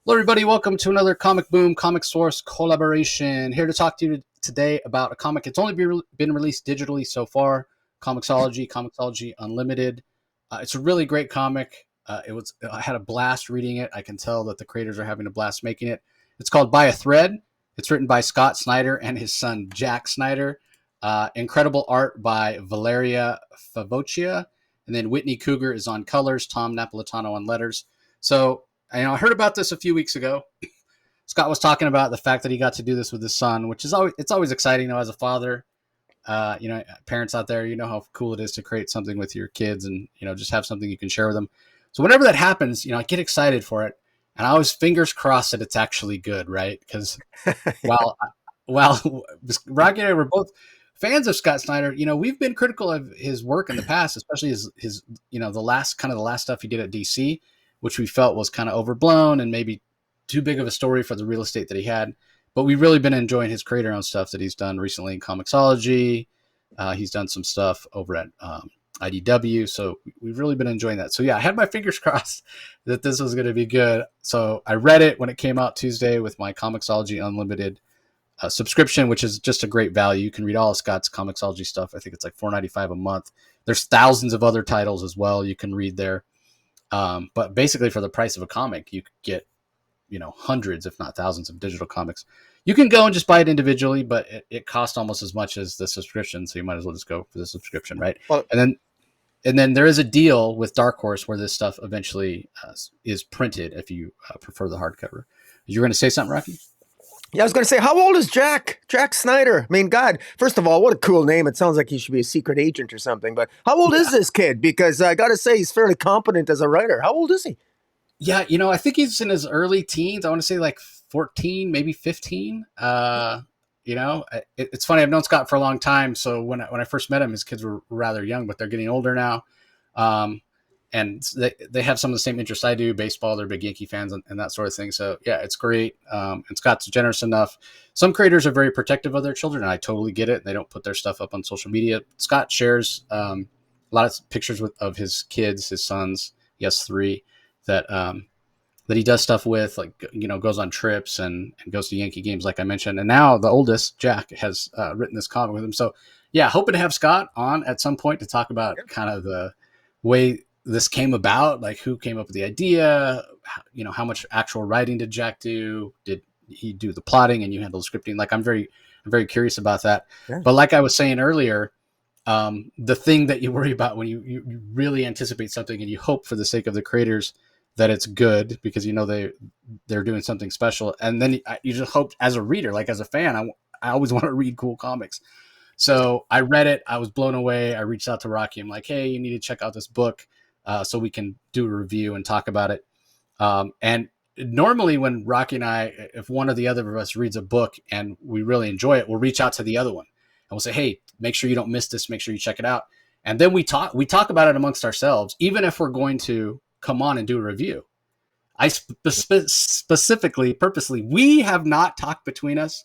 Hello, everybody. Welcome to another Comic Boom Comic Source collaboration. Here to talk to you today about a comic. It's only been released digitally so far. Comicsology Unlimited. It's a really great comic. I had a blast reading it. I can tell that the creators are having a blast making it. It's called By a Thread. It's written by Scott Snyder and his son Jack Snyder. Incredible art by Valeria Favoccia, and then Whitney Cogar is on colors. Tom Napolitano on letters. So I heard about this a few weeks ago. Scott was talking about the fact that he got to do this with his son, which is always exciting, as a father. Parents out there, how cool it is to create something with your kids and, just have something you can share with them. So whenever that happens, I get excited for it. And I always fingers crossed that it's actually good, right? Because while Rocky and I were both fans of Scott Snyder, we've been critical of his work in the past, especially his the last stuff he did at DC, which we felt was kind of overblown and maybe too big of a story for the real estate that he had. But we've really been enjoying his creator-owned stuff that he's done recently in Comixology. He's done some stuff over at IDW. So we've really been enjoying that. So yeah, I had my fingers crossed that this was going to be good. So I read it when it came out Tuesday with my Comixology Unlimited subscription, which is just a great value. You can read all of Scott's Comixology stuff. I think it's like $4.95 a month. There's thousands of other titles as well you can read there. But basically for the price of a comic, you could get, hundreds, if not thousands of digital comics. You can go and just buy it individually, but it costs almost as much as the subscription. So you might as well just go for the subscription. Right. Well, And then there is a deal with Dark Horse where this stuff eventually is printed if you prefer the hardcover. You were going to say something, Rocky? yeah, I was going to say, how old is Jack? Jack Snyder. I mean, God, first of all, what a cool name. It sounds like he should be a secret agent or something. But how old is this kid? Because I got to say, he's fairly competent as a writer. How old is he? Yeah, I think he's in his early teens. I want to say like 14, maybe 15. It's funny. I've known Scott for a long time. So when I first met him, his kids were rather young, but they're getting older now. And they have some of the same interests I do, baseball. They're big Yankee fans and that sort of thing. So yeah, it's great. And Scott's generous enough. Some creators are very protective of their children, and I totally get it. They don't put their stuff up on social media. Scott shares a lot of pictures of his kids, his sons. He has 3 that he does stuff with, like, goes on trips and goes to Yankee games, like I mentioned. And now the oldest, Jack, has written this comic with him. So yeah, hoping to have Scott on at some point to talk about kind of the way this came about, like who came up with the idea, how much actual writing did Jack do? Did he do the plotting and you handle the scripting? Like, I'm very curious about that. Yeah. But like I was saying earlier, the thing that you worry about when you really anticipate something and you hope for the sake of the creators that it's good, because they're doing something special, and then you just hope as a reader, like as a fan, I always want to read cool comics. So I read it, I was blown away. I reached out to Rocky. I'm like, hey, you need to check out this book so we can do a review and talk about it. And normally when Rocky and I, if one or the other of us reads a book and we really enjoy it, we'll reach out to the other one and we'll say, hey, make sure you don't miss this, make sure you check it out. And then we talk about it amongst ourselves, even if we're going to come on and do a review. I purposely, we have not talked between us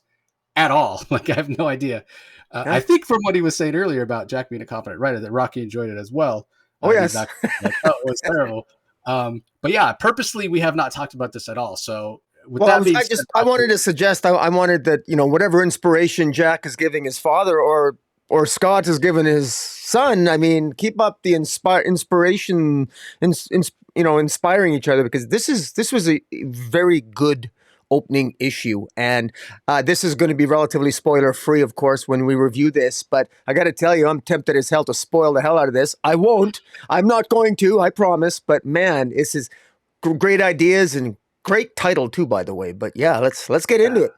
at all. Like, I have no idea. I think from what he was saying earlier about Jack being a competent writer, that Rocky enjoyed it as well. Oh, yes. It was terrible. But yeah, purposely, we have not talked about this at all. So I wanted to suggest, I wanted that, whatever inspiration Jack is giving his father or Scott is giving his son, I mean, keep up the inspiration, inspiring each other, because this was a very good opening issue. And this is going to be relatively spoiler free, of course, when we review this. But I got to tell you, I'm tempted as hell to spoil the hell out of this. I won't. I'm not going to, I promise. But man, this is great ideas and great title too, by the way. But yeah, let's get into it.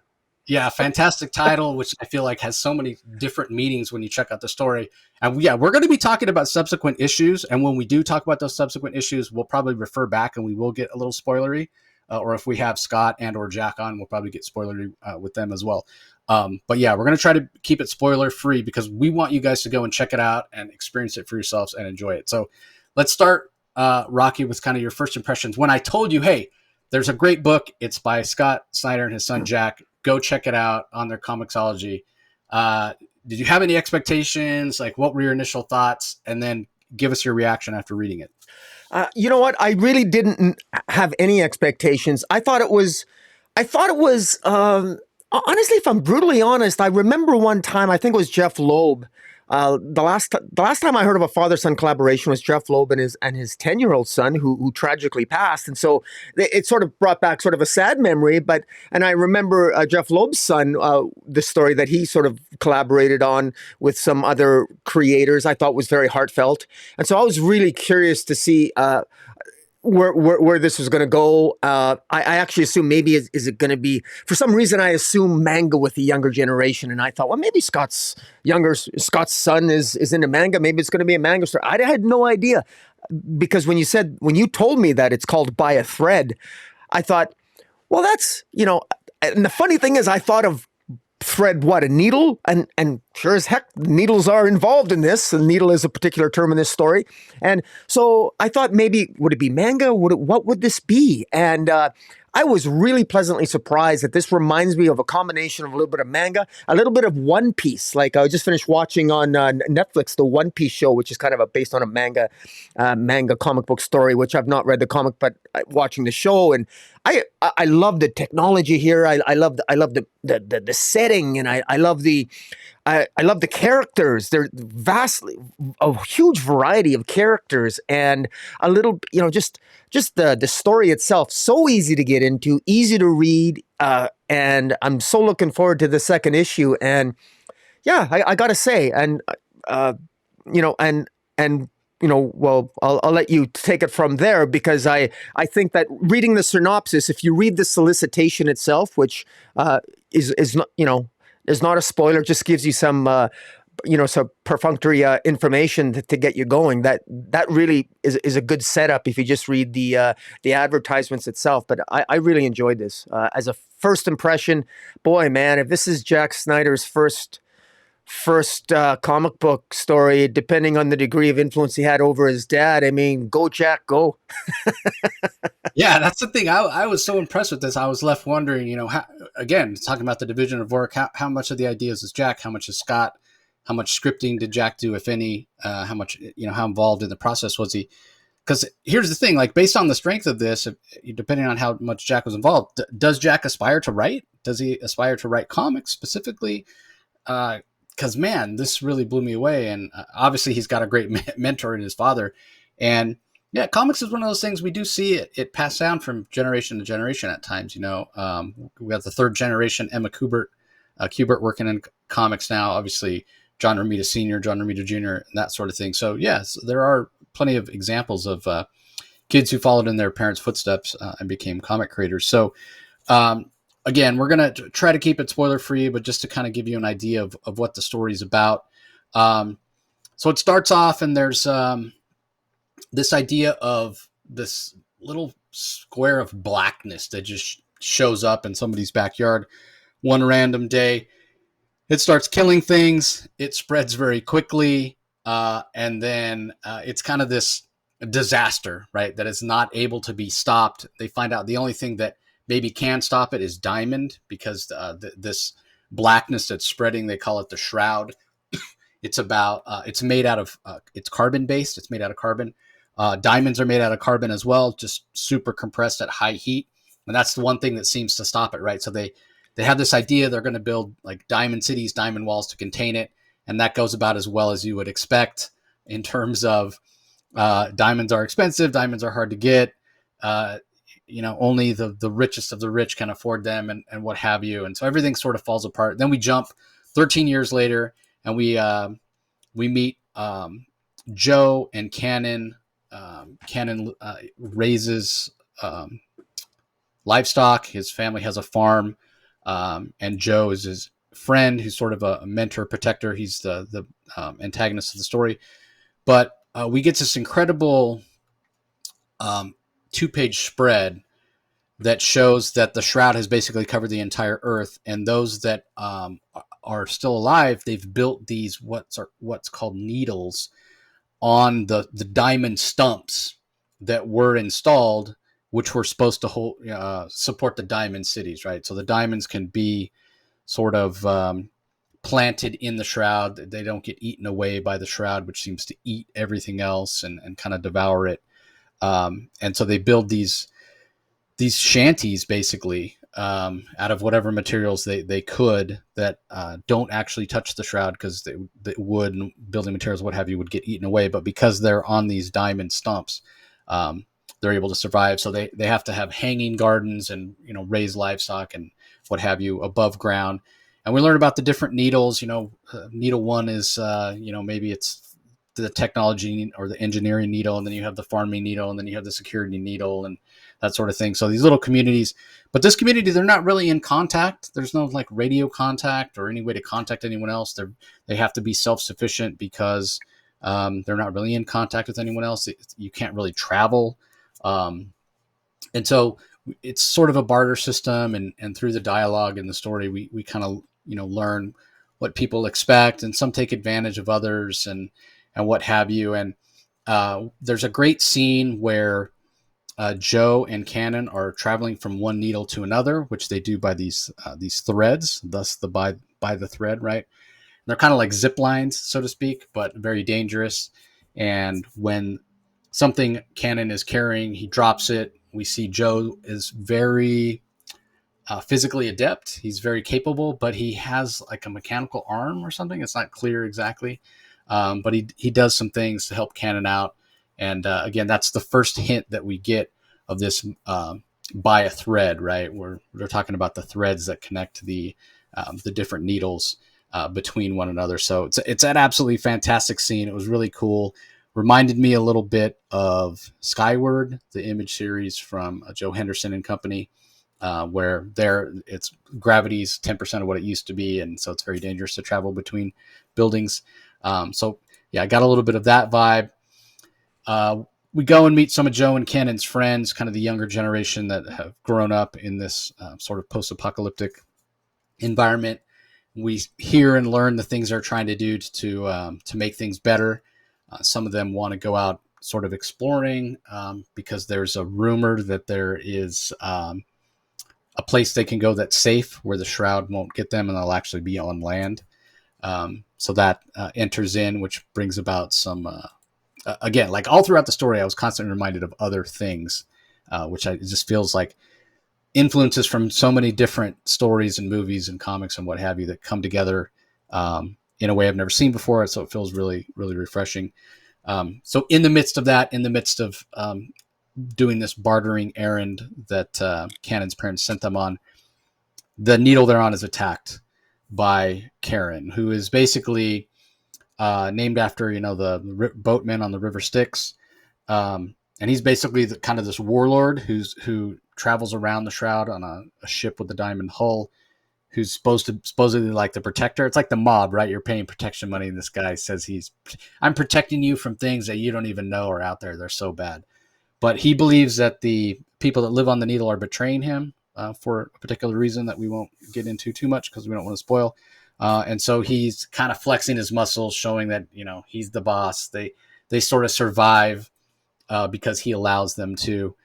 Yeah, fantastic title, which I feel like has so many different meanings when you check out the story. And yeah, we're going to be talking about subsequent issues. And when we do talk about those subsequent issues, we'll probably refer back and we will get a little spoilery. Or if we have Scott and or Jack on, we'll probably get spoilery with them as well. But yeah, we're going to try to keep it spoiler free because we want you guys to go and check it out and experience it for yourselves and enjoy it. So let's start, Rocky, with kind of your first impressions. When I told you, hey, there's a great book. It's by Scott Snyder and his son, Jack. Go check it out on their Comixology. Did you have any expectations? Like, what were your initial thoughts? And then give us your reaction after reading it. You know what? I really didn't have any expectations. Honestly, if I'm brutally honest, I remember one time, I think it was Jeff Loeb. The last time I heard of a father-son collaboration was Jeff Loeb and his 10-year-old son who tragically passed. And so it sort of brought back sort of a sad memory. And I remember Jeff Loeb's son, the story that he sort of collaborated on with some other creators, I thought was very heartfelt. And so I was really curious to see where this was going to go. I actually assume maybe is it going to be, for some reason I assume manga with the younger generation, and I thought, well, maybe Scott's son is into manga. Maybe it's going to be a manga story. I had no idea, because when you told me that it's called By a Thread, I thought, well, that's, and the funny thing is I thought of thread, what, a needle? And sure as heck, needles are involved in this. The needle is a particular term in this story. And so I thought, maybe, would it be manga? What would this be? And I was really pleasantly surprised that this reminds me of a combination of a little bit of manga, a little bit of One Piece. Like, I just finished watching on Netflix the One Piece show, which is kind of based on a manga comic book story, which I've not read the comic, but watching the show, and I love the technology here. I love the setting, and I love the characters. They're a huge variety of characters, and a little, just the story itself, so easy to get into, easy to read, and I'm so looking forward to the second issue. And yeah, I gotta say, and well, I'll let you take it from there, because I think that reading the synopsis, if you read the solicitation itself, which is not, is not a spoiler, just gives you some some perfunctory information to get you going. That really is a good setup if you just read the advertisements itself. But I really enjoyed this as a first impression. Boy, man, if this is Jack Snyder's first comic book story, depending on the degree of influence he had over his dad, I mean, go Jack, go. Yeah, that's the thing. I was so impressed with this. I was left wondering, how, again, talking about the division of work, how much of the ideas is Jack, how much is Scott, how much scripting did Jack do, if any, how much, how involved in the process was he? Because here's the thing, like, based on the strength of this, depending on how much Jack was involved, does Jack aspire to write? Does he aspire to write comics specifically? Because, man, this really blew me away. And obviously he's got a great mentor in his father. And yeah, comics is one of those things we do see it pass down from generation to generation at times. We got the third generation, Emma Kubert working in comics now, obviously John Romita Sr., John Romita Jr., and that sort of thing. So yes, there are plenty of examples of kids who followed in their parents' footsteps and became comic creators. So again, we're going to try to keep it spoiler free, but just to kind of give you an idea of what the story is about. So it starts off, and there's this idea of this little square of blackness that just shows up in somebody's backyard one random day. It starts killing things. It spreads very quickly. And then it's kind of this disaster, right? That is not able to be stopped. They find out the only thing that maybe can stop it is diamond, because this blackness that's spreading, they call it the shroud. It's made out of, it's carbon based. It's made out of carbon. Diamonds are made out of carbon as well, just super compressed at high heat. And that's the one thing that seems to stop it, right? So they have this idea they're going to build like diamond cities, diamond walls to contain it. And that goes about as well as you would expect in terms of diamonds are expensive. Diamonds are hard to get. Only the richest of the rich can afford them, and what have you. And so everything sort of falls apart. Then we jump 13 years later, and we meet Joe and Cannon. Cannon raises livestock. His family has a farm, and Joe is his friend, who's sort of a mentor, protector. He's the antagonist of the story. But we get this incredible 2-page spread that shows that the shroud has basically covered the entire earth, and those that are still alive, they've built these what's called needles on the diamond stumps that were installed, which were supposed to support the diamond cities, right? So the diamonds can be sort of planted in the shroud. They don't get eaten away by the shroud, which seems to eat everything else and kind of devour it. And so they build these shanties basically out of whatever materials they could that don't actually touch the shroud, because the wood and building materials, what have you, would get eaten away. But because they're on these diamond stumps, they're able to survive. So they have to have hanging gardens and, raise livestock and what have you above ground. And we learn about the different needles. Needle one is, maybe it's the technology or the engineering needle, and then you have the farming needle, and then you have the security needle, and that sort of thing. So these little communities, but this community, they're not really in contact. There's no like radio contact or any way to contact anyone else. They have to be self-sufficient because they're not really in contact with anyone else. You can't really travel. And so it's sort of a barter system. And through the dialogue and the story, we kind of, learn what people expect, and some take advantage of others and what have you. And there's a great scene where Joe and Cannon are traveling from one needle to another, which they do by these threads, thus the by the thread, right? And they're kind of like zip lines, so to speak, but very dangerous. And when something Cannon is carrying, he drops it. We see Joe is very physically adept. He's very capable, but he has like a mechanical arm or something. It's not clear exactly, but he does some things to help Cannon out. And again, that's the first hint that we get of this by a thread, right? We're talking about the threads that connect the different needles between one another. So it's an absolutely fantastic scene. It was really cool. Reminded me a little bit of Skyward, the Image series from Joe Henderson and company, where it's gravity's 10% of what it used to be, and so it's very dangerous to travel between buildings. So yeah, I got a little bit of that vibe. We go and meet some of Joe and Cannon's friends, kind of the younger generation that have grown up in this sort of post-apocalyptic environment. We hear and learn the things they're trying to do to make things better. Some of them want to go out sort of exploring because there's a rumor that there is a place they can go that's safe, where the shroud won't get them and they'll actually be on land. So that enters in, which brings about some... again, like all throughout the story, I was constantly reminded of other things, which it just feels like influences from so many different stories and movies and comics and what have you that come together in a way I've never seen before. So it feels really, really refreshing. So in the midst of that, in the midst of doing this bartering errand that Cannon's parents sent them on, the needle they're on is attacked by Karen, who is basically... named after, the boatman on the River Styx. And he's basically kind of this warlord who travels around the shroud on a ship with a diamond hull, who's supposedly like the protector. It's like the mob, right? You're paying protection money, and this guy says I'm protecting you from things that you don't even know are out there. They're so bad. But he believes that the people that live on the needle are betraying him for a particular reason that we won't get into too much because we don't want to spoil. And so he's kind of flexing his muscles, showing that, he's the boss. They sort of survive because he allows them to.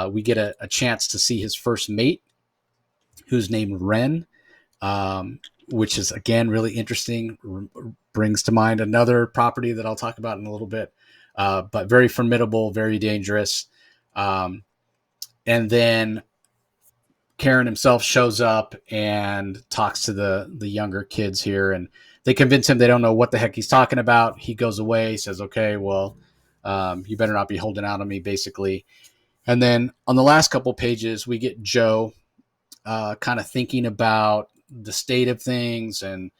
We get a chance to see his first mate, who's named Ren, which is, again, really interesting. Brings to mind another property that I'll talk about in a little bit, but very formidable, very dangerous. And then Karen himself shows up and talks to the younger kids here, and they convince him they don't know what the heck he's talking about. He goes away, says, okay, well, you better not be holding out on me, basically. And then on the last couple pages, we get Joe kind of thinking about the state of things and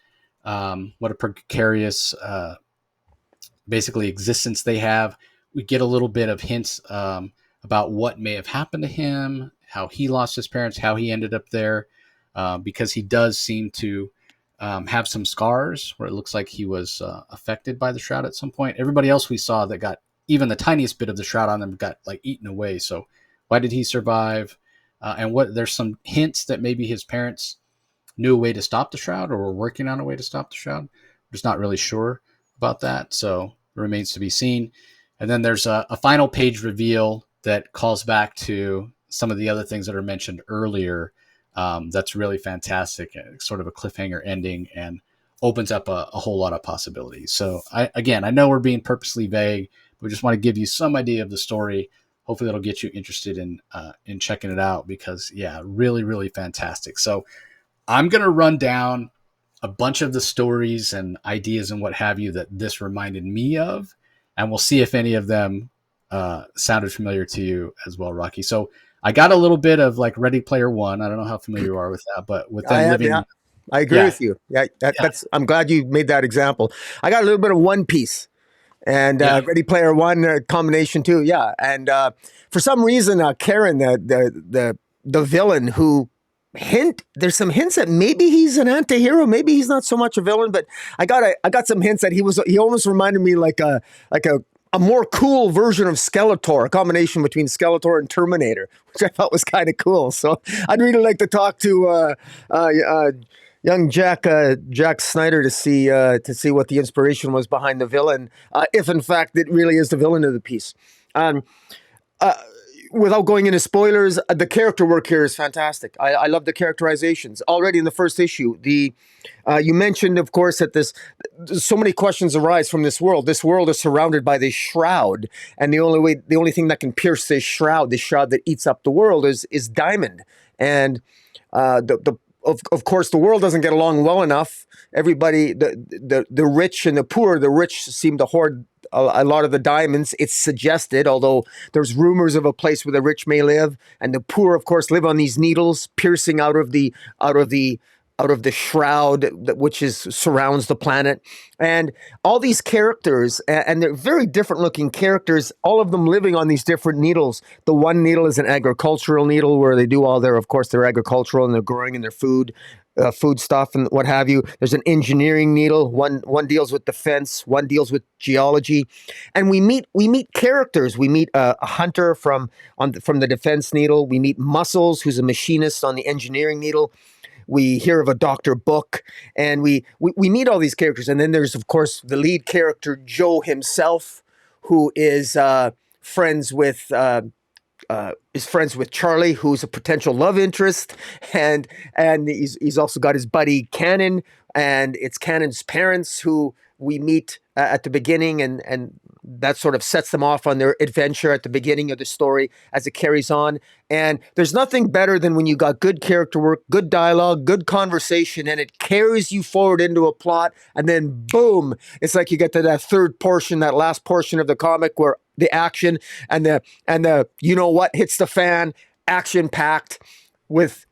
what a precarious basically existence they have. We get a little bit of hints about what may have happened to him, how he lost his parents, how he ended up there, because he does seem to have some scars where it looks like he was affected by the shroud at some point. Everybody else we saw that got even the tiniest bit of the shroud on them got like eaten away. So why did he survive? And there's some hints that maybe his parents knew a way to stop the shroud or were working on a way to stop the shroud. We're just not really sure about that. So it remains to be seen. And then there's a final page reveal that calls back to some of the other things that are mentioned earlier. That's really fantastic. Sort of a cliffhanger ending and opens up a whole lot of possibilities. So I know we're being purposely vague. We just want to give you some idea of the story hopefully that'll get you interested in checking it out because yeah, really, really fantastic. So I'm going to run down a bunch of the stories and ideas and what have you that this reminded me of, and we'll see if any of them sounded familiar to you as well, Rocky. So I got a little bit of like Ready Player One. I don't know how familiar you are with that, but with I them have, yeah. living, I agree yeah, with you. Yeah, yeah, that's. I'm glad you made that example. I got a little bit of One Piece and yeah, Ready Player One combination too. Yeah, and for some reason, Karen, the villain who there's some hints that maybe he's an anti-hero, maybe he's not so much a villain, but I got some hints that he almost reminded me like a more cool version of Skeletor, a combination between Skeletor and Terminator, which I thought was kind of cool. So I'd really like to talk to young Jack Snyder to see what the inspiration was behind the villain, if in fact it really is the villain of the piece. Um, uh, Without going into spoilers, the character work here is fantastic. I love the characterizations already in the first issue. You mentioned, of course, that so many questions arise from this world. This world is surrounded by this shroud, and the only thing that can pierce this shroud that eats up the world, is diamond. And of course, the world doesn't get along well enough. Everybody, the rich and the poor, the rich seem to hoard a lot of the diamonds. It's suggested, although there's rumors of a place where the rich may live, and the poor, of course, live on these needles piercing out of the shroud which surrounds the planet. And all these characters, and they're very different looking characters, all of them living on these different needles. The one needle is an agricultural needle where they do all their, of course, they're agricultural and they're growing in their food stuff and what have you. There's an engineering needle. One deals with defense. One deals with geology, and we meet characters. We meet a hunter from the defense needle. We meet Muscles, who's a machinist on the engineering needle. We hear of a Dr. Book, and we meet all these characters. And then there's, of course, the lead character, Joe himself, who is friends with Charlie, who's a potential love interest, and he's also got his buddy Cannon, and it's Cannon's parents who we meet at the beginning, and that sort of sets them off on their adventure at the beginning of the story as it carries on. And there's nothing better than when you got good character work, good dialogue, good conversation, and it carries you forward into a plot, and then boom, it's like you get to that third portion, that last portion of the comic where the action and the you know what hits the fan, action packed with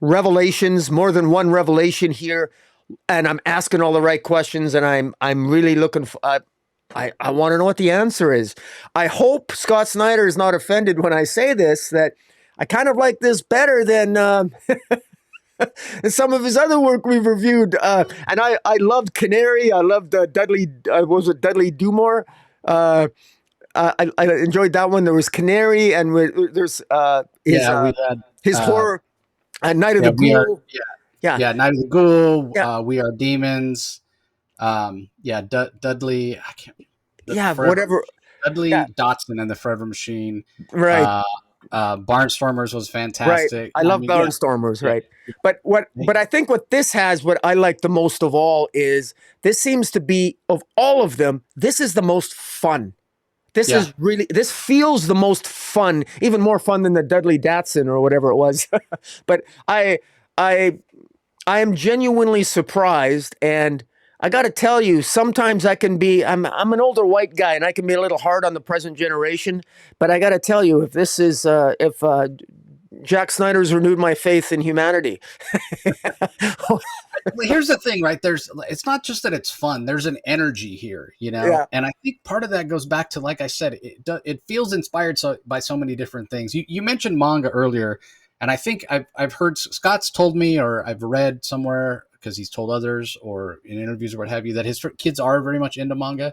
revelations, more than one revelation here. And I'm asking all the right questions, and I'm really looking for. I want to know what the answer is. I hope Scott Snyder is not offended when I say this, that I kind of like this better than some of his other work we've reviewed. And I loved Canary. I loved Dudley. Was it Dudley Dumore? I enjoyed that one. There was Canary, and there's his horror, Night of the Ghoul. Yeah, Night of the Ghoul. Yeah. We Are Demons. Dudley. I can't. Whatever. Dudley Dotson and the Forever Machine. Right. Barnstormers was fantastic. Right. I love Barnstormers. Yeah. Right. But I think what this has, what I like the most of all, is this seems to be, of all of them, this is the most fun. This feels the most fun, even more fun than the Dudley Datsun or whatever it was. But I am genuinely surprised, and I got to tell you, sometimes I'm an older white guy, and I can be a little hard on the present generation. But I got to tell you, if Jack Snyder's renewed my faith in humanity. Well, here's the thing, right? It's not just that it's fun. There's an energy here, Yeah. And I think part of that goes back to, like I said, it feels inspired by so many different things. You mentioned manga earlier, and I think I've heard Scott's told me, or I've read somewhere because he's told others or in interviews or what have you, that his kids are very much into manga.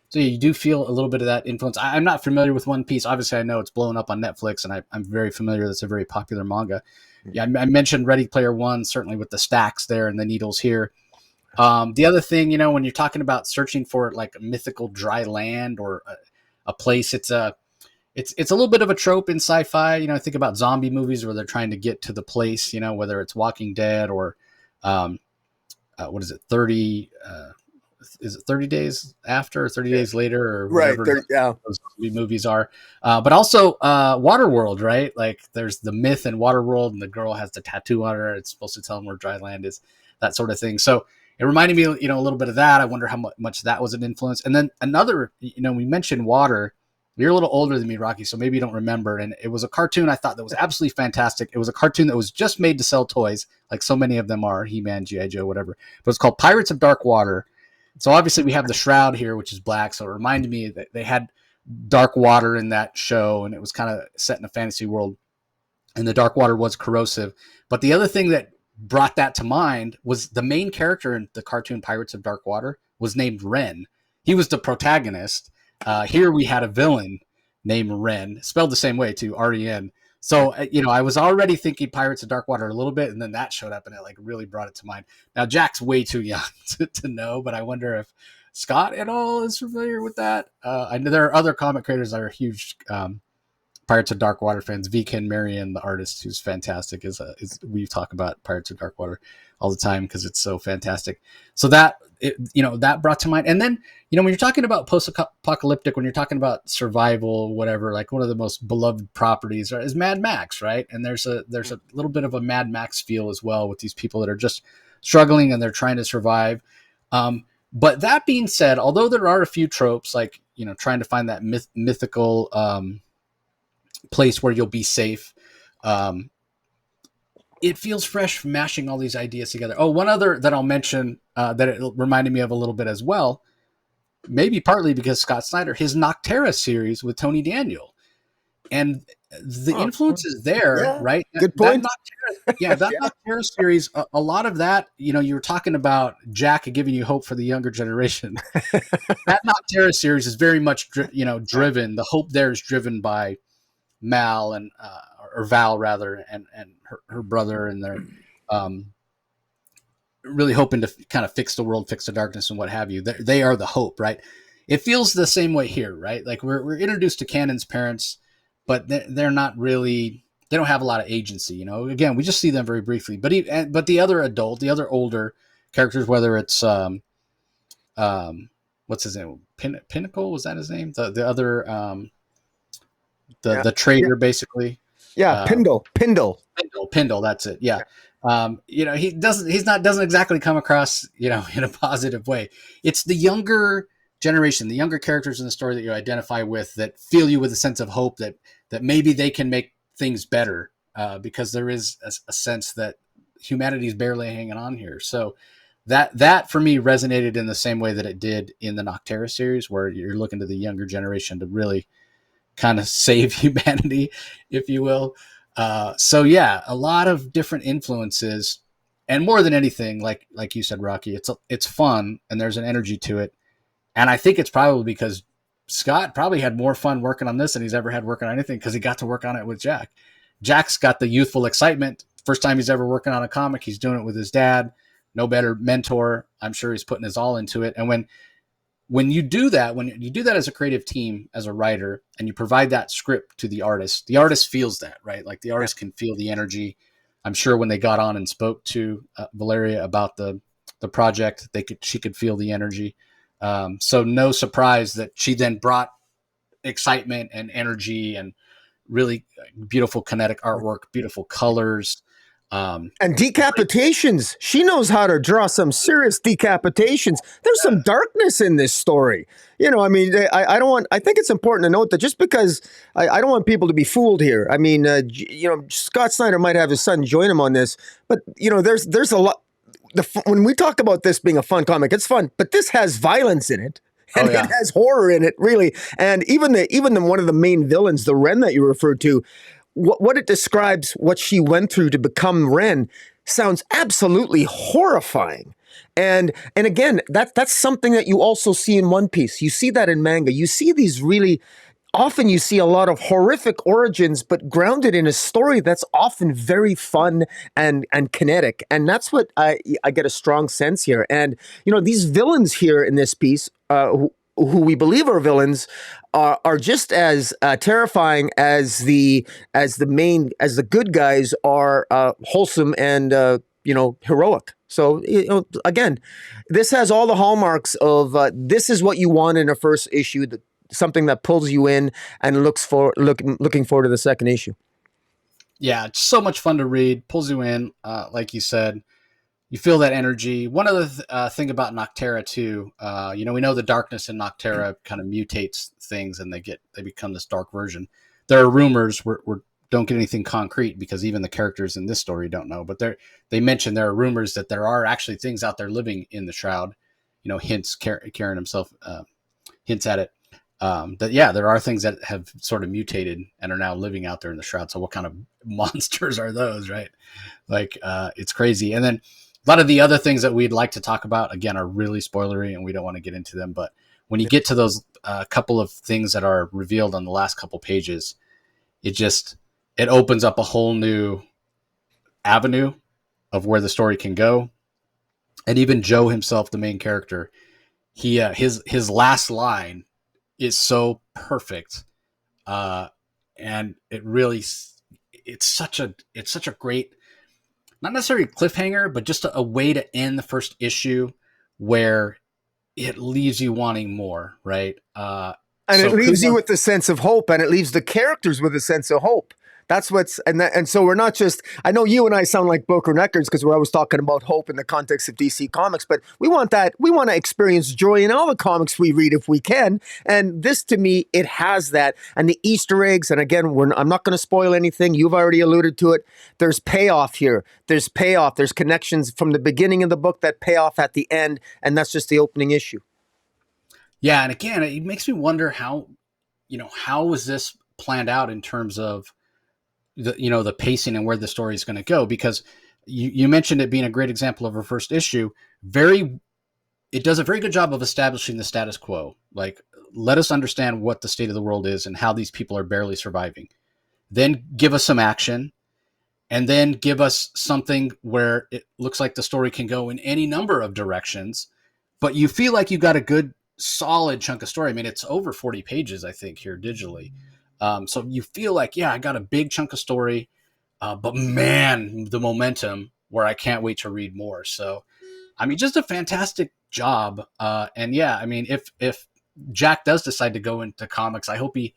So you do feel a little bit of that influence. I'm not familiar with One Piece. Obviously, I know it's blown up on Netflix, and I'm very familiar. That's a very popular manga. Yeah, I mentioned Ready Player One, certainly with the stacks there and the needles here. The other thing, when you're talking about searching for like a mythical dry land or a place, it's a little bit of a trope in sci-fi. I think about zombie movies where they're trying to get to the place, whether it's Walking Dead or what is it, 30 is it 30 days after or 30 days later or Right. whatever Yeah. those movies are. But also Waterworld, right? Like there's the myth in Waterworld, and the girl has the tattoo on her. It's supposed to tell them where dry land is, that sort of thing. So it reminded me, a little bit of that. I wonder how much that was an influence. And then another, we mentioned water. You're a little older than me, Rocky, so maybe you don't remember. And it was a cartoon I thought that was absolutely fantastic. It was a cartoon that was just made to sell toys, like so many of them are, He-Man, G.I. Joe, whatever. But it's called Pirates of Dark Water. So obviously we have the shroud here, which is black. So it reminded me that they had dark water in that show, and it was kind of set in a fantasy world. And the dark water was corrosive. But the other thing that brought that to mind was the main character in the cartoon Pirates of Dark Water was named Ren. He was the protagonist. Here we had a villain named Ren, spelled the same way too, R-E-N. So, I was already thinking Pirates of Dark Water a little bit, and then that showed up, and it like really brought it to mind. Now, Jack's way too young to know, but I wonder if Scott at all is familiar with that. I know there are other comic creators that are huge Pirates of Dark Water fans. V. Ken Marion, the artist, who's fantastic, is we talk about Pirates of Dark Water all the time because it's so fantastic. So that that brought to mind. And then when you're talking about post-apocalyptic, when you're talking about survival, whatever, like one of the most beloved properties is Mad Max, right? And there's a little bit of a Mad Max feel as well with these people that are just struggling and they're trying to survive. But that being said, although there are a few tropes like trying to find that mythical place where you'll be safe. It feels fresh mashing all these ideas together. Oh, one other that I'll mention that it reminded me of a little bit as well, maybe partly because Scott Snyder, his Noctera series with Tony Daniel. And the influence is there, right? Good point. That Noctera series, a lot of that, you were talking about Jack giving you hope for the younger generation. That Noctera series is very much, driven. The hope there is driven by Mal and or Val rather, and her brother, and they're really hoping to kind of fix the world, fix the darkness, and what have you. They are the hope, right? It feels the same way here, right? Like we're introduced to Cannon's parents, but they're not really. They don't have a lot of agency, Again, we just see them very briefly. But the other older characters, whether it's what's his name, Pinnacle, was that his name? The other the trader, basically. Pindle. That's it. Yeah. He doesn't exactly come across, in a positive way. It's the younger generation, the younger characters in the story that you identify with that fill you with a sense of hope that maybe they can make things better, because there is a sense that humanity is barely hanging on here. So that for me resonated in the same way that it did in the Noctera series, where you're looking to the younger generation to really kind of save humanity, if you will. So yeah, a lot of different influences, and more than anything, like you said, Rocky, it's fun and there's an energy to it. And I think it's probably because Scott probably had more fun working on this than he's ever had working on anything, because he got to work on it with Jack. Jack's got the youthful excitement. First time he's ever working on a comic, he's doing it with his dad. No better mentor. I'm sure he's putting his all into it. And when you do that as a creative team, as a writer, and you provide that script to the artist feels that, right? Like the artist can feel the energy. I'm sure when they got on and spoke to Valeria about the project, she could feel the energy. So no surprise that she then brought excitement and energy and really beautiful kinetic artwork, beautiful colors. And decapitations. She knows how to draw some serious decapitations. There's some darkness in this story. I think it's important to note that just because I don't want people to be fooled here. I mean, Scott Snyder might have his son join him on this, but there's a lot. When we talk about this being a fun comic, it's fun, but this has violence in it. And it has horror in it, really. And even one of the main villains, the Ren that you referred to, what it describes, what she went through to become Ren, sounds absolutely horrifying. And again, that's something that you also see in One Piece. You see that in manga. You see these really. Often you see a lot of horrific origins, but grounded in a story that's often very fun and kinetic. And that's what I get a strong sense here. And, these villains here in this piece, who we believe are villains, are just as terrifying as the good guys are wholesome and, heroic. So, again, this has all the hallmarks of this is what you want in a first issue, something that pulls you in and looking forward to the second issue. Yeah, it's so much fun to read. Pulls you in, like you said. You feel that energy. One other thing about Noctera too, we know the darkness in Noctera kind of mutates things, and they become this dark version. There are rumors. We don't get anything concrete because even the characters in this story don't know. But they mention there are rumors that there are actually things out there living in the shroud. Hints. Karen himself hints at it. That yeah, there are things that have sort of mutated and are now living out there in the shroud. So what kind of monsters are those, right? Like it's crazy. And then a lot of the other things that we'd like to talk about, again, are really spoilery and we don't want to get into them. But when you get to those couple of things that are revealed on the last couple pages, it opens up a whole new avenue of where the story can go. And even Joe himself, the main character, his last line is so perfect. And it's such a great, not necessarily a cliffhanger, but just a way to end the first issue where it leaves you wanting more, right? And it leaves you with a sense of hope, and it leaves the characters with a sense of hope. That's and so we're not just, I know you and I sound like broken records because we're always talking about hope in the context of DC Comics, but we want to experience joy in all the comics we read if we can. And this, to me, it has that. And the Easter eggs, and again, I'm not going to spoil anything. You've already alluded to it. There's payoff here. There's payoff. There's connections from the beginning of the book that pay off at the end. And that's just the opening issue. Yeah. And again, it makes me wonder how was this planned out in terms of the pacing and where the story is going to go, because you mentioned it being a great example of a first issue. It does a very good job of establishing the status quo. Like, let us understand what the state of the world is and how these people are barely surviving. Then give us some action, and then give us something where it looks like the story can go in any number of directions, but you feel like you got a good solid chunk of story. I mean, it's over 40 pages, I think, here digitally. So you feel like, yeah, I got a big chunk of story, but man, the momentum where I can't wait to read more. So, I mean, just a fantastic job. And yeah, I mean, if Jack does decide to go into comics, I hope he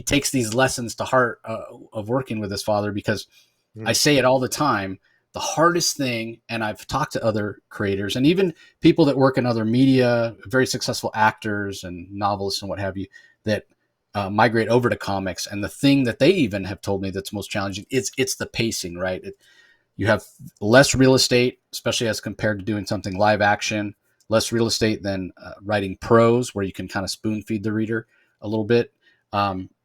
takes these lessons to heart of working with his father, because I say it all the time. The hardest thing, and I've talked to other creators and even people that work in other media, very successful actors and novelists and what have you, that migrate over to comics, and the thing that they even have told me that's most challenging is it's the pacing, right? You have less real estate, especially as compared to doing something live action, less real estate than writing prose, where you can kind of spoon feed the reader a little bit.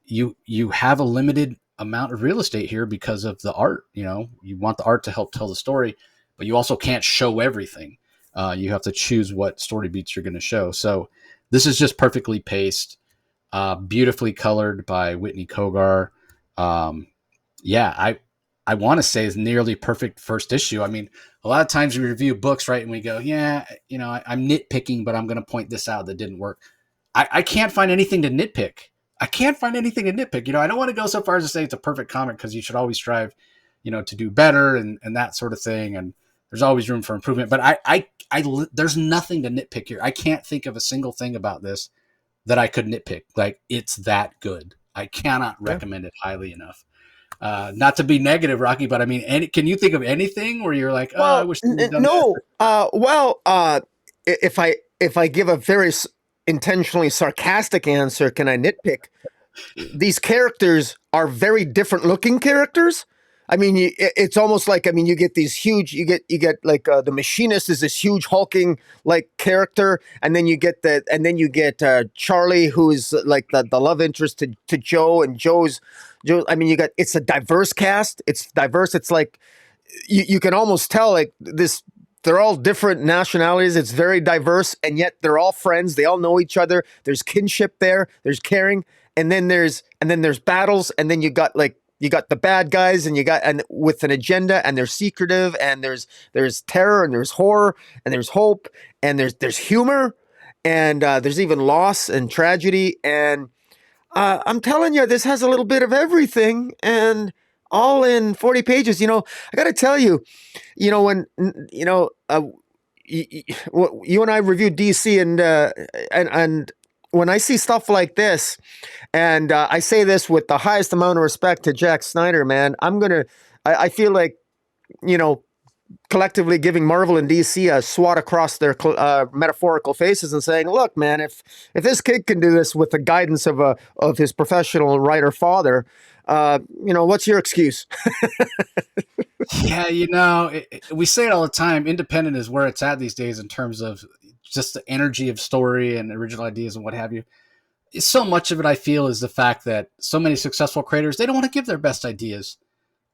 You have a limited amount of real estate here because of the art. You want the art to help tell the story, but you also can't show everything. You have to choose what story beats you're going to show. So this is just perfectly paced. Beautifully colored by Whitney Cogar. I want to say is nearly perfect first issue. I mean, a lot of times we review books, right, and we go, yeah, I'm nitpicking, but I'm going to point this out that didn't work. I can't find anything to nitpick. I don't want to go so far as to say it's a perfect comic, because you should always strive, to do better and that sort of thing. And there's always room for improvement. But I there's nothing to nitpick here. I can't think of a single thing about this that I could nitpick. Like, it's that good. I cannot recommend it highly enough. Not to be negative, Rocky, but I mean, can you think of anything where you're like, oh, I wish they'd done no. If I give a very intentionally sarcastic answer, can I nitpick? These characters are very different looking characters. I mean, it's almost like, you get these huge, you get like the machinist is this huge hulking like character, and then you get Charlie, who is like the love interest to Joe, and Joe. I mean, it's a diverse cast. It's diverse. It's like you can almost tell like this. They're all different nationalities. It's very diverse, and yet they're all friends. They all know each other. There's kinship there. There's caring, and then there's battles, and then you got the bad guys, and with an agenda, and they're secretive, and there's terror, and there's horror, and there's hope, and there's humor, and there's even loss and tragedy. And I'm telling you, this has a little bit of everything. And all in 40 pages. I got to tell you, when you and I reviewed DC, and when I see stuff like this, and I say this with the highest amount of respect to Jack Snyder, man, I feel like, you know, collectively giving Marvel and DC a swat across their metaphorical faces and saying, "Look, man, if this kid can do this with the guidance of his professional writer father, what's your excuse?" Yeah, we say it all the time. Independent is where it's at these days in terms of just the energy of story and original ideas and what have you. So much of it, I feel, is the fact that so many successful creators, they don't want to give their best ideas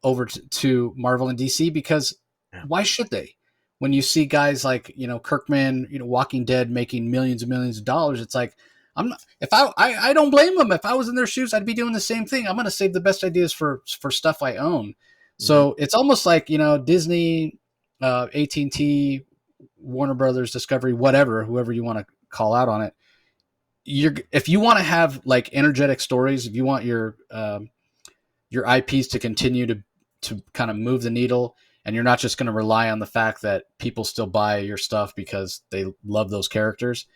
over to Marvel and DC because why should they? When you see guys like, Kirkman, Walking Dead making millions and millions of dollars, it's like, I'm not, if I don't blame them. If I was in their shoes, I'd be doing the same thing. I'm going to save the best ideas for stuff I own. So it's almost like, Disney, AT&T, Warner Brothers, Discovery, whatever, whoever you want to call out on it. If you want to have like energetic stories, if you want your IPs to continue to kind of move the needle, and you're not just going to rely on the fact that people still buy your stuff because they love those characters,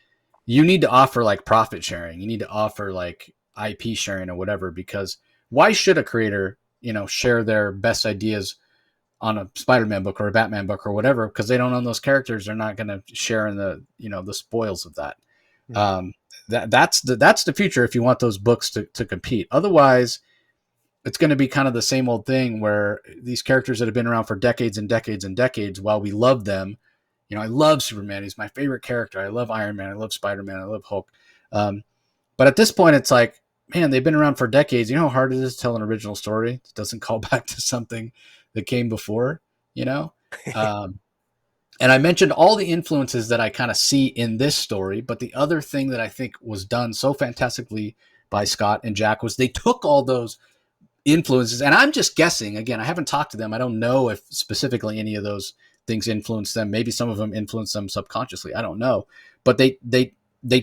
you need to offer like profit sharing. You need to offer like IP sharing or whatever, because why should a creator, share their best ideas on a Spider-Man book or a Batman book or whatever, because they don't own those characters. They're not going to share in the, the spoils of that. That's the future if you want those books to compete. Otherwise, it's going to be kind of the same old thing where these characters that have been around for decades and decades and decades, while we love them, I love Superman. He's my favorite character. I love Iron Man. I love Spider-Man. I love Hulk. But at this point, it's like, man, they've been around for decades. You know how hard it is to tell an original story? It doesn't call back to something that came before, And I mentioned all the influences that I kind of see in this story, but the other thing that I think was done so fantastically by Scott and Jack was they took all those influences, and I'm just guessing, again, I haven't talked to them. I don't know if specifically any of those things influenced them. Maybe some of them influenced them subconsciously. I don't know. But they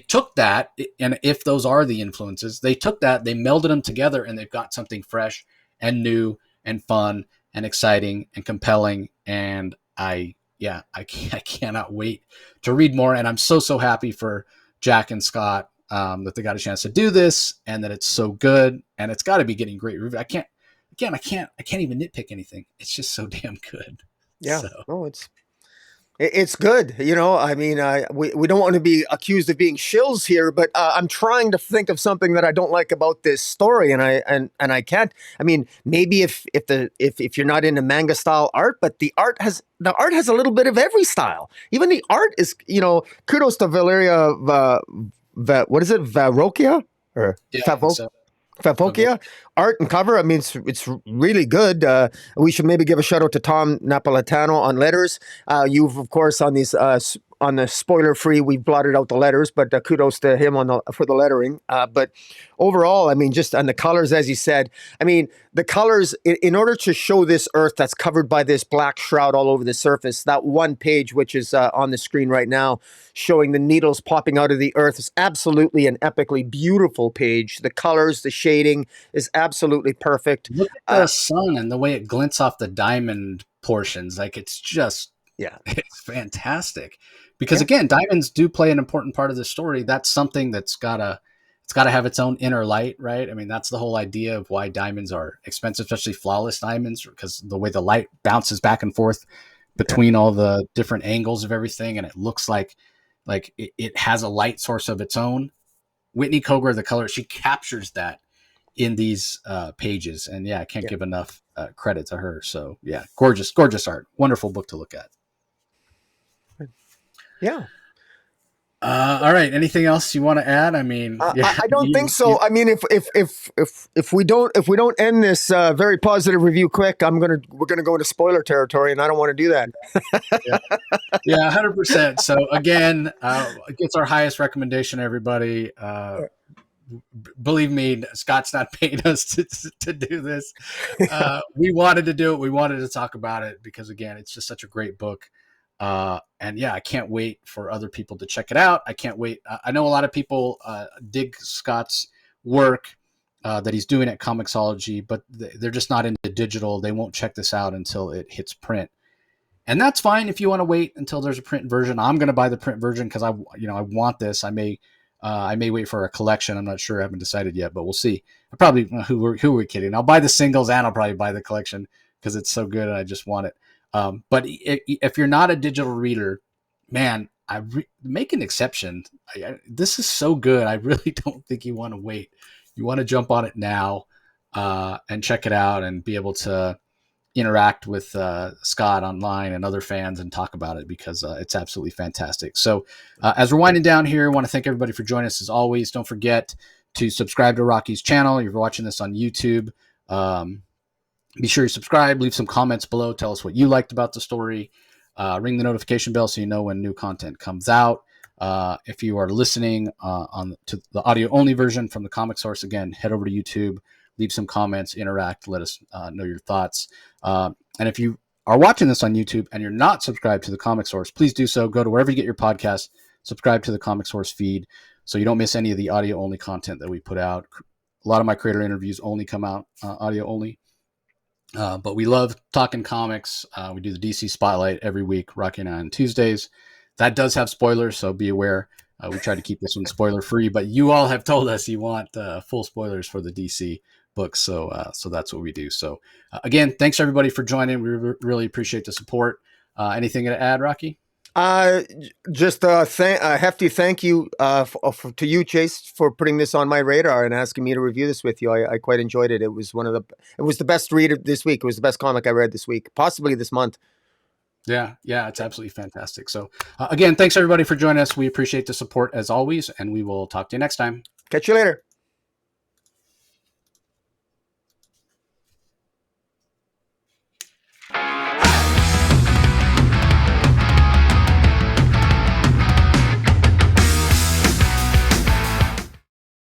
took that, and if those are the influences, they took that, they melded them together, and they've got something fresh and new and fun and exciting and compelling. And I cannot wait to read more. And I'm so happy for Jack and Scott that they got a chance to do this, and that it's so good, and it's got to be getting great reviews. I can't even nitpick anything. It's just so damn good. Yeah, no, it's good. I mean, we don't want to be accused of being shills here, but I'm trying to think of something that I don't like about this story, and I can't. I mean, maybe if you're not into manga style art, but the art has a little bit of every style. Even the art is, kudos to Valeria what is it, Favoccia or Favoccia art and cover. I mean, it's really good. We should maybe give a shout out to Tom Napolitano on letters. You've, of course, on these on the spoiler free, we blotted out the letters, but kudos to him for the lettering. But overall, I mean, just on the colors, as you said, I mean, the colors, in order to show this Earth that's covered by this black shroud all over the surface, that one page, which is on the screen right now, showing the needles popping out of the Earth, is absolutely an epically beautiful page. The colors, the shading is absolutely perfect. Look at the sun and the way it glints off the diamond portions. Like, it's just, it's fantastic. Because again, diamonds do play an important part of the story. That's something it's got to have its own inner light, right? I mean, that's the whole idea of why diamonds are expensive, especially flawless diamonds, because the way the light bounces back and forth between all the different angles of everything, and it looks like it has a light source of its own. Whitney Cogar, the color, she captures that in these pages, and I can't give enough credit to her. So gorgeous art, wonderful book to look at. Yeah. All right. Anything else you want to add? I mean, I don't think so. I mean, if we don't end this very positive review quick, we're gonna go into spoiler territory, and I don't want to do that. 100%. So again, it gets our highest recommendation. Everybody, believe me, Scott's not paying us to do this. We wanted to do it. We wanted to talk about it because, again, it's just such a great book. And I can't wait for other people to check it out. I can't wait. I know a lot of people dig Scott's work that he's doing at Comixology, but they're just not into digital. They won't check this out until it hits print. And that's fine if you want to wait until there's a print version. I'm going to buy the print version because I want this. I may wait for a collection. I'm not sure. I haven't decided yet, but we'll see. I probably who are we kidding? I'll buy the singles and I'll probably buy the collection because it's so good and I just want it. But if you're not a digital reader, man, make an exception. This is so good. I really don't think you want to wait. You want to jump on it now and check it out and be able to interact with Scott online and other fans and talk about it because it's absolutely fantastic. So as we're winding down here, I want to thank everybody for joining us as always. Don't forget to subscribe to Rocky's channel. If you're watching this on YouTube, be sure you subscribe, leave some comments below. Tell us what you liked about the story. Ring the notification bell so you know when new content comes out. If you are listening to the audio only version from the Comic Source, again, head over to YouTube, leave some comments, interact, let us know your thoughts. And if you are watching this on YouTube and you're not subscribed to the Comic Source, please do so. Go to wherever you get your podcast, subscribe to the Comic Source feed so you don't miss any of the audio only content that we put out. A lot of my creator interviews only come out audio only. But we love talking comics. We do the DC Spotlight every week, Rocky and I on Tuesdays. That does have spoilers, so be aware. We try to keep this one spoiler free, but you all have told us you want full spoilers for the DC books, so that's what we do. So again, thanks everybody for joining. We really appreciate the support. Anything to add, Rocky? Just a hefty thank you to you, Chase, for putting this on my radar and asking me to review this with you. I quite enjoyed it. It was the best read this week. It was the best comic I read this week, possibly this month. Yeah, it's absolutely fantastic. So again, thanks everybody for joining us. We appreciate the support as always, and we will talk to you next time. Catch you later.